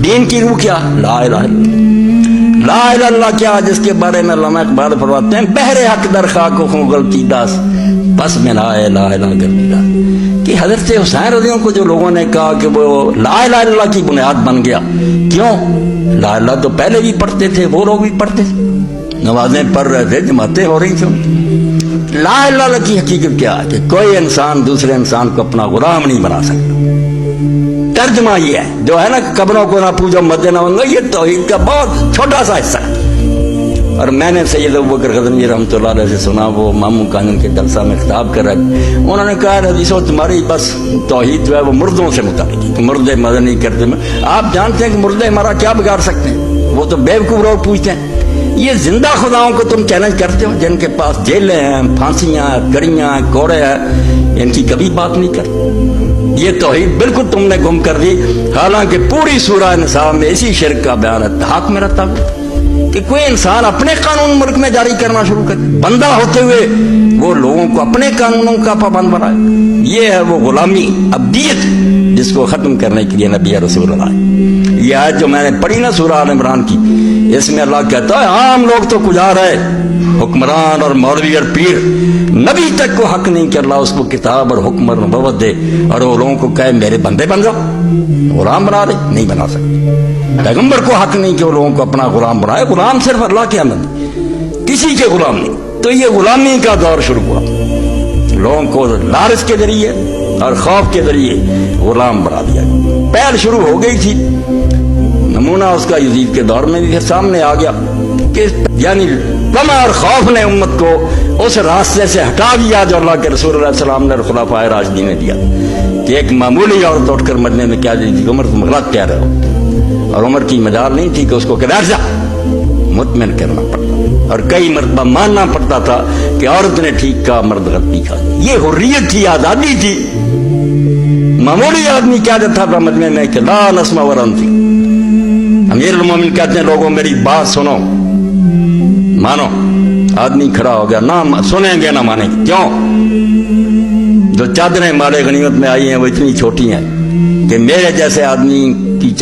دین کی روح کیا؟ لا الہ الا اللہ۔ لا الہ الا اللہ کیا؟ جس کے بارے میں علامہ اقبال فرماتے ہیں بہر حق در خاک و خوں غلطی داس بس میں لا الہ الا اللہ کر دیا کہ حضرت حسین رضی اللہ عنہ کو جو لوگوں نے کہا کہ وہ لا الہ الا اللہ کی بنیاد بن گیا، کیوں؟ لا الہ تو پہلے بھی پڑھتے تھے، وہ لوگ بھی پڑھتے تھے، نمازیں پڑھ رہے تھے، جماعتیں ہو رہی تھیں۔ لا الہ الا اللہ کی حقیقت کیا ہے کہ کوئی انسان دوسرے انسان کو اپنا غلام نہیں بنا سکتا۔ ترجمہ یہ ہے جو ہے نا قبروں کو نہ پوجو مسجد نہ بنو، یہ توحید کا بہت چھوٹا سا حصہ ہے۔ اور میں نے سید ابوبکر غزنوی رحمۃ اللہ علیہ سے سنا، وہ ماموں قانون کے جلسہ میں خطاب کر رہے تھے، انہوں نے کہا حدیثوں تمہاری بس توحید جو ہے وہ مردوں سے متعلق ہے، مردے مدد نہیں کرتے۔ آپ جانتے ہیں کہ مردے ہمارا کیا بگاڑ سکتے ہیں؟ وہ تو بیوقوف لوگ پوچھتے ہیں۔ یہ زندہ خداؤں کو تم چیلنج کرتے ہو جن کے پاس جیلیں ہیں، پھانسیاں، کڑیاں، کوڑے ہیں، ان کی کبھی بات نہیں کرتے۔ یہ توحید بالکل تم نے گم کر دی، حالانکہ پوری سورہ نساء میں اسی شرک کا بیان ہے۔ حق میں رہتا کہ کوئی انسان اپنے قانون ملک میں جاری کرنا شروع کرے، بندہ ہوتے ہوئے وہ لوگوں کو اپنے قانونوں کا پابند بنائے، یہ ہے وہ غلامی، عبدیت، جس کو ختم کرنے کے لیے نبی رسول اللہ آئے۔ یہ آیت جو میں نے پڑھی نا سورہ آل عمران کی، اس میں اللہ کہتا ہے عام لوگ تو گزار ہے، حکمران اور مولوی اور پیر، نبی تک کو حق نہیں کہ اللہ اس کو کتاب اور حکم اور نبوت دے اور وہ لوگوں کو کہے میرے بندے بن جاؤ، غلام بنا دے، نہیں بنا سکتے۔ پیغمبر کو حق نہیں کہ وہ لوگوں کو اپنا غلام بنائے، غلام صرف اللہ کے احمد، کسی کے غلام نہیں۔ تو یہ غلامی کا دور شروع ہوا، لوگوں کو لالچ کے ذریعے اور خوف کے ذریعے غلام بنا دیا۔ پہل شروع ہو گئی تھی، نمونہ اس کا یزید کے دور میں بھی سامنے آ گیا کہ یعنی طمع اور خوف نے امت کو اس راستے سے ہٹا دیا جو اللہ کے رسول اللہ علیہ السلام نے اور خلفائے راشدین نے دیا کہ ایک معمولی عورت اٹھ کر مدینے میں کیا دی تھی، عمر تم غلط کہہ رہے ہو، اور عمر کی مجال نہیں تھی کہ اس کو بیٹھ جا، مطمئن کرنا پڑتا، اور کئی مرتبہ ماننا پڑتا تھا کہ عورت نے ٹھیک کہا، مرد غلطی کہا۔ یہ حریت تھی، آزادی تھی۔ معمولی آدمی کیا دیتا تھا مدینے میں کہ لا نسمع ولا نطیع۔ امیر المومنین کہتے ہیں لوگوں میری بات سنو، مانو۔ آدمی کھڑا ہو گیا، نہ سنیں گے نہ مانیں گے۔ کیوں؟ جو چادریں مالے غنیمت میں آئی ہیں وہ اتنی چھوٹی ہیں کہ میرے جیسے آدمی کی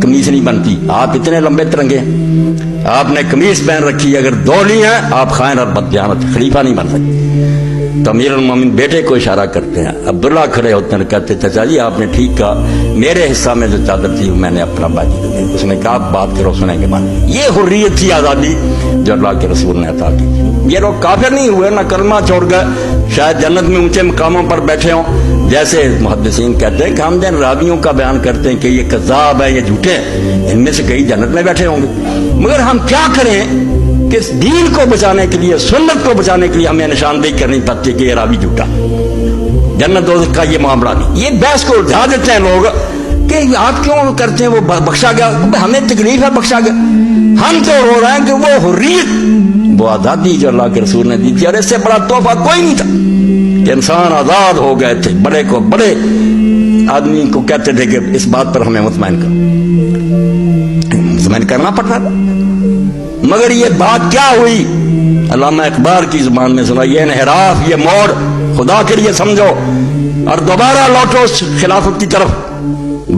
قمیص نہیں بنتی، آپ اتنے لمبے ترنگے ہیں، آپ نے قمیص پہن رکھی، اگر دو لی ہیں آپ خائن اور بددیانت، خلیفہ نہیں بن سکتے۔ تو امیر المومنین بیٹے کو اشارہ کرتے ہیں، عبداللہ کھڑے ہوتے ہیں، کہتے چچا جی آپ نے ٹھیک کہا، میرے حصہ میں جو چادر تھی میں نے اپنا باجی کو دی۔ اس نے کہا بات کرو، سنیں گے بات۔ یہ حریت تھی، آزادی جو اللہ کے رسول نے عطا کی۔ یہ لوگ کافر نہیں ہوئے، نہ کلمہ چھوڑ گئے، شاید جنت میں اونچے مقاموں پر بیٹھے ہوں، جیسے محدثین کہتے ہیں کہ ہم جن راویوں کا بیان کرتے ہیں کہ یہ کذاب ہے، یہ جھوٹے ہیں، ان میں سے کئی جنت میں بیٹھے ہوں گے، مگر ہم کیا کریں کہ دین کو بچانے کے لیے، سنت کو بچانے کے لیے ہمیں نشاندہی کرنی پڑتی کہ یہ راوی جھوٹا، جنت دوزخ کا یہ معاملہ نہیں۔ یہ بحث کو الجھا دیتے ہیں لوگ کہ آپ کیوں کرتے ہیں، وہ بخشا گیا، ہمیں تکلیف ہے بخشا گیا۔ ہم تو رو رہے ہیں کہ وہ حریت، وہ آزادی جو اللہ کے رسول نے دی تھی، اور اس سے بڑا تحفہ کوئی نہیں تھا کہ انسان آزاد ہو گئے تھے۔ بڑے کو بڑے آدمی کو کہتے تھے کہ اس بات پر ہمیں مطمئن کرنا پڑتا تھا، مگر یہ بات کیا ہوئی؟ علامہ اقبال کی زبان میں سنا، یہ انحراف، یہ موڑ خدا کے لیے سمجھو اور دوبارہ لوٹو اس خلافت کی طرف،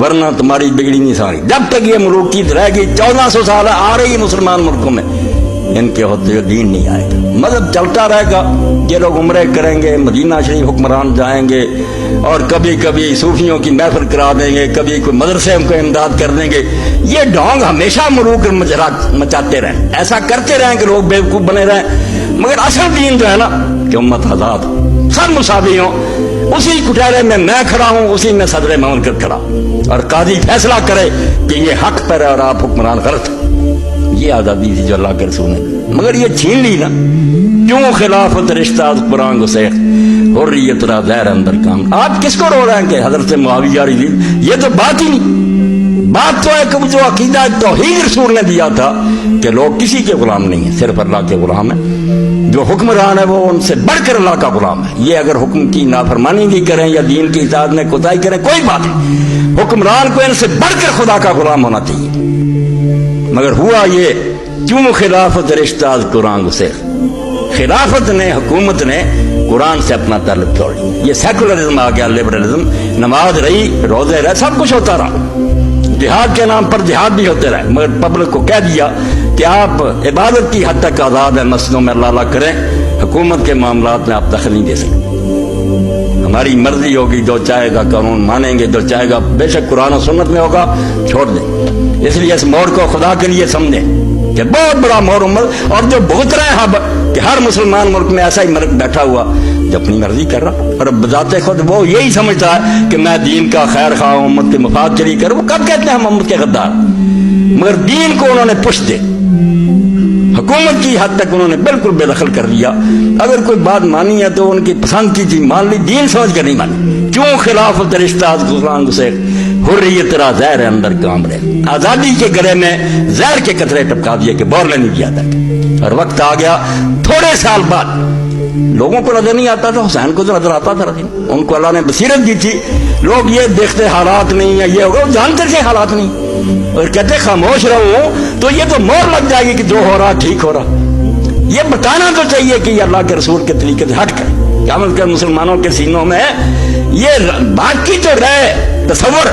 ورنہ تمہاری بگڑی نہیں ساری۔ جب تک یہ ملوکیت رہے گی، 1400 سال آ رہی مسلمان ملکوں میں، ان کے ہوتے ہوئے دین نہیں آئے گا، مذہب چلتا رہے گا۔ یہ لوگ عمرے کریں گے، مدینہ شریف حکمران جائیں گے، اور کبھی کبھی صوفیوں کی محفل کرا دیں گے، کبھی کوئی مدرسے کو امداد کر دیں گے۔ یہ ڈھونگ ہمیشہ ملوک مچاتے رہیں، ایسا کرتے رہیں کہ لوگ بیوقوف بنے رہیں، مگر اصل دین جو ہے نا کہ امت آزاد ہو، سب مساوی ہوں، اسی کٹہرے میں کھڑا ہوں، اسی میں صدر مملکت کھڑا ہوں، اور قاضی فیصلہ کرے کہ یہ حق پر ہے اور آپ حکمران غلط ہے۔ یہ آزادی تھی جو اللہ کے رسول نے، مگر یہ چھین لی نا۔ کیوں خلافت رشتہ قرآن گسیخ، حریت را زہر اندر کام۔ آپ کس کو رو رہے ہیں کہ حضرت معاویہ رضی؟ یہ تو بات ہی نہیں، بات تو ہے کہ جو عقیدہ توحید رسول نے دیا تھا کہ لوگ کسی کے غلام نہیں ہیں، صرف اللہ کے غلام ہیں، جو حکمران ہے وہ ان سے بڑھ کر اللہ کا غلام ہے۔ یہ اگر حکم کی نافرمانی بھی کریں یا دین کی اطاعت میں کوتاہی کریں کوئی بات نہیں، حکمران کو ان سے بڑھ کر خدا کا غلام ہونا چاہیے۔ مگر ہوا یہ، کیوں خلافت رشتہ قرآن سے، خلافت نے، حکومت نے قرآن سے اپنا تعلق چھوڑ لیا۔ یہ سیکولرزم آ گیا، لبرلزم، نماز رہی، روزے رہے، سب کچھ ہوتا رہا، جہاد کے نام پر جہاد بھی ہوتے رہے، مگر پبلک کو کہہ دیا کہ آپ عبادت کی حد تک آزاد ہیں، مسجدوں میں اللہ کریں، حکومت کے معاملات میں آپ دخل نہیں دے سکتے، ہماری مرضی ہوگی، جو چاہے گا قانون مانیں گے، جو چاہے گا بے شک قرآن و سنت میں ہوگا چھوڑ دیں۔ اس لیے اس موڑ کو خدا کے لیے سمجھیں کہ بہت بڑا موڑ امت، اور جو بھگت رہے ہیں اب کہ ہر مسلمان ملک میں ایسا ہی ملک بیٹھا ہوا جو اپنی مرضی کر رہا، اور بذات خود وہ یہی سمجھتا ہے کہ میں دین کا خیر خواہ ہوں، امت کے مفاد کے لیے کروں۔ وہ کب کہتے ہیں ہم امت کے غدار؟ مگر دین کو انہوں نے پشت دے، حکومت کی حد تک انہوں نے بالکل بے دخل کر لیا۔ اگر کوئی بات مانی ہے تو ان کی پسند کی چیز مان لی، دین سمجھ کر نہیں مانی۔ کیوں خلاف رشتہ غلام گسیخ حریت تیرا زہر اندر کام رہے، آزادی کے گلے میں زہر کے قطرے ٹپکا دیے کہ بور نہیں کیا تک۔ اور وقت آ گیا تھوڑے سال بعد، لوگوں کو نظر نہیں آتا تھا، حسین کو تو نظر آتا تھا، ان کو اللہ نے بصیرت دی تھی۔ لوگ یہ دیکھتے حالات نہیں ہے، یہ ہوگا، وہ جانتے تھے حالات نہیں، اور کہتے خاموش رہو تو یہ تو مور لگ جائے گی کہ جو ہو رہا ٹھیک ہو رہا۔ یہ بتانا تو چاہیے کہ یہ اللہ کے رسول کے طریقے سے ہٹ کر کیا مطلب مسلمانوں کے سینوں میں یہ باقی تو رہے تصور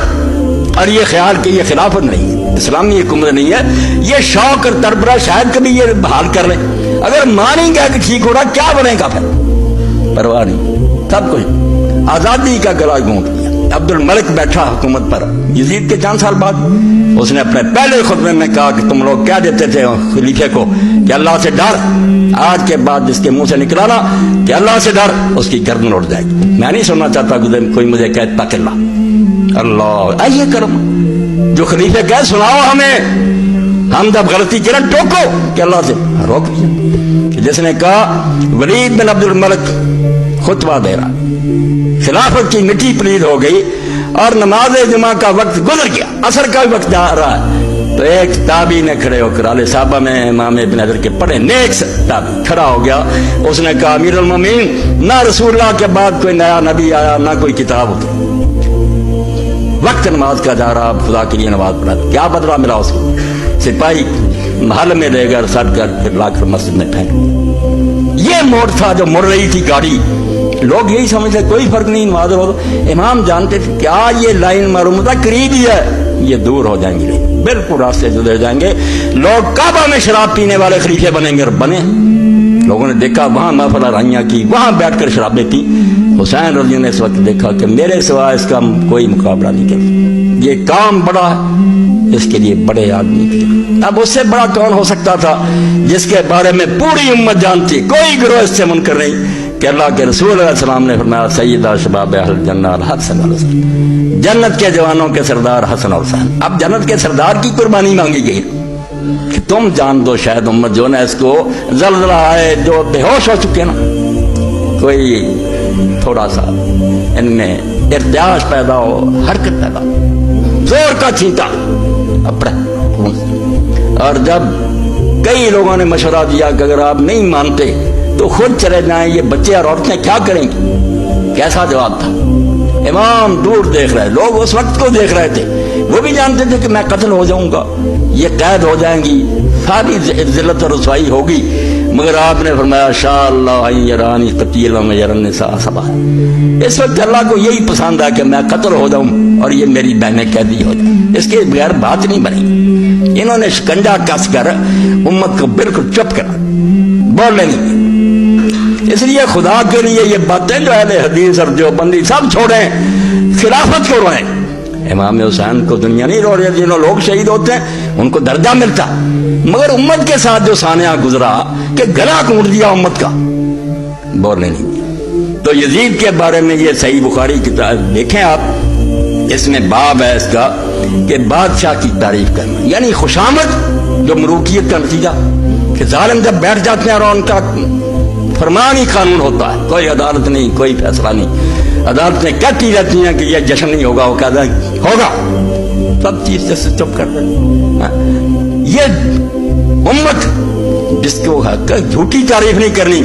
اور یہ خیال کہ یہ خلافت نہیں ہے، اسلامی حکومت نہیں ہے، یہ شوق اور تربرہ شاید کبھی یہ بحال کر لیں۔ اگر مانیں گے کہ ٹھیک ہو رہا، کیا بنے گا پھر؟ پرواہ نہیں، سب کچھ آزادی کا گلا گھونٹ لیا۔ عبد الملک بیٹھا حکومت پر یزید کے چند سال بعد، اس نے اپنے پہلے خطبے میں کہا کہ تم لوگ کہہ دیتے تھے خلیفے کو کہ اللہ سے ڈر، آج کے بعد جس کے منہ سے نکلا نا کہ اللہ سے ڈر، اس کی گردن اڑ جائے گی۔ میں نہیں سننا چاہتا کوئی مجھے کہے تک اللہ آئیے کرم، جو خلیفے کہے سناؤ ہمیں، ہم جب غلطی کریں ٹوکو کہ اللہ سے روک دیا۔ جس نے کہا ولید بن عبد الملک خطبہ دے رہا، خلافت کی مٹی پلید ہو گئی اور نماز جمعہ کا وقت گزر گیا، عصر کا بھی وقت جا رہا ہے، تو ایک تابعی نے کھڑے ہو کر علیہ صحابہ میں امام ابن حجر کے پڑھے نیک تابعی کھڑا ہو گیا، اس نے کہا امیر المومنین، نہ رسول اللہ کے بعد کوئی نیا نبی آیا، نہ کوئی کتاب اتری، وقت نماز کا جا رہا، خدا کے لیے نماز پڑھا، کیا بدلہ ملا اس کو؟ سپاہی محل میں لے کر سٹ کر پھر لا کر مسجد میں پھینک۔ یہ موڑ تھا جو مڑ رہی تھی گاڑی، لوگ یہی سمجھتے کوئی فرق نہیں، نماز ہو۔ امام جانتے تھے کیا یہ لائن معلوم تھا قریب ہی ہے، یہ دور ہو جائیں گے، بالکل راستے جدے ہو جائیں گے۔ لوگ کعبہ میں شراب پینے والے خلیفے بنیں گے اور بنے۔ لوگوں نے دیکھا وہاں محفل رائیاں کی، وہاں بیٹھ کر شرابیں پی۔ حسین رضی نے اس وقت دیکھا کہ میرے سوا اس کا کوئی مقابلہ نہیں کر، یہ کام بڑا ہے، اس کے لیے بڑے آدمی تھے۔ اب اس سے بڑا کون ہو سکتا تھا جس کے بارے میں پوری امت جانتی، کوئی گروہ اس سے منکر نہیں، کہ اللہ کے رسول علیہ السلام نے فرمایا سیدہ شباب اہل جنہ الحسن والحسین، جنت کے جوانوں کے سردار حسن اور حسین۔ اب جنت کے سردار کی قربانی مانگی گئی کہ تم جان دو شاید امت جو نا اس کو زلزلہ آئے، جو بے ہوش ہو چکے نا، کوئی تھوڑا سا ان میں ارتعاش پیدا ہو، حرکت پیدا ہو، زور کا چھینٹا اپنا۔ اور جب کئی لوگوں نے مشورہ دیا کہ اگر آپ نہیں مانتے تو خود چلے جائیں، یہ بچے اور عورتیں کیا کریں گی؟ کیسا جواب تھا؟ امام دور دیکھ رہے، لوگ اس وقت کو دیکھ رہے تھے، وہ بھی جانتے تھے کہ میں قتل ہو جاؤں گا، یہ قید ہو جائیں گی، ساری ذلت اور رسوائی ہوگی، مگر آپ نے فرمایا شاء اللہ یرانی قتیلا یرن النساء صبا۔ اس وقت اللہ کو یہی پسند ہے کہ میں قتل ہو جاؤں اور یہ میری بہنیں قیدی ہو جائیں، اس کے بغیر بات نہیں بنی۔ انہوں نے شکنجہ کس کر امت کو بالکل چپ کرا، بولنے نہیں۔ اس لیے خدا کے لیے یہ باتیں جو اہل حدیث اور دیوبندی سب چھوڑیں، خلافت کو روئیں۔ امام حسین کو دنیا نہیں رو رہی، جنہوں لوگ شہید ہوتے ہیں ان کو درجہ ملتا، مگر امت کے ساتھ جو سانحہ گزرا کہ گلا کونٹ دیا امت کا، بولنے نہیں۔ تو یزید کے بارے میں یہ صحیح بخاری کتاب دیکھیں آپ، اس میں باب ہے اس کا کہ بادشاہ کی تعریف کرنا، یعنی خوشامد جو ملوکیت کا نتیجہ، کہ ظالم جب بیٹھ جاتے ہیں اور ان کا فرمان ہی قانون ہوتا ہے، کوئی عدالت نہیں، کوئی فیصلہ نہیں، عدالتیں کہتی رہتی ہیں کہ یہ جشن نہیں ہوگا، وہ کہتا ہے ہوگا، سب چیز سے چپ کر دیں۔ یہ امت جس کو جھوٹی تعریف نہیں کرنی،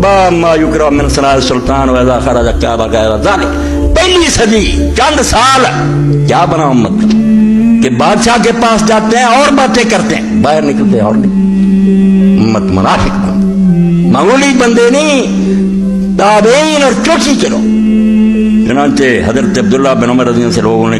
با ما یکرہ من صلاح السلطان واذا خرج کعبہ غیر ذلک، پہلی صدی چند سال کیا بنا امت کا کہ بادشاہ کے پاس جاتے ہیں اور باتیں کرتے ہیں، باہر نکلتے ہیں اور نہیں۔ امت منافق بن، معمولی بندے نہیں، تابعین اور چوٹی کے لوگ۔ چنانچہ حضرت عبداللہ بن عمر رضی اللہ عنہ سے لوگوں نے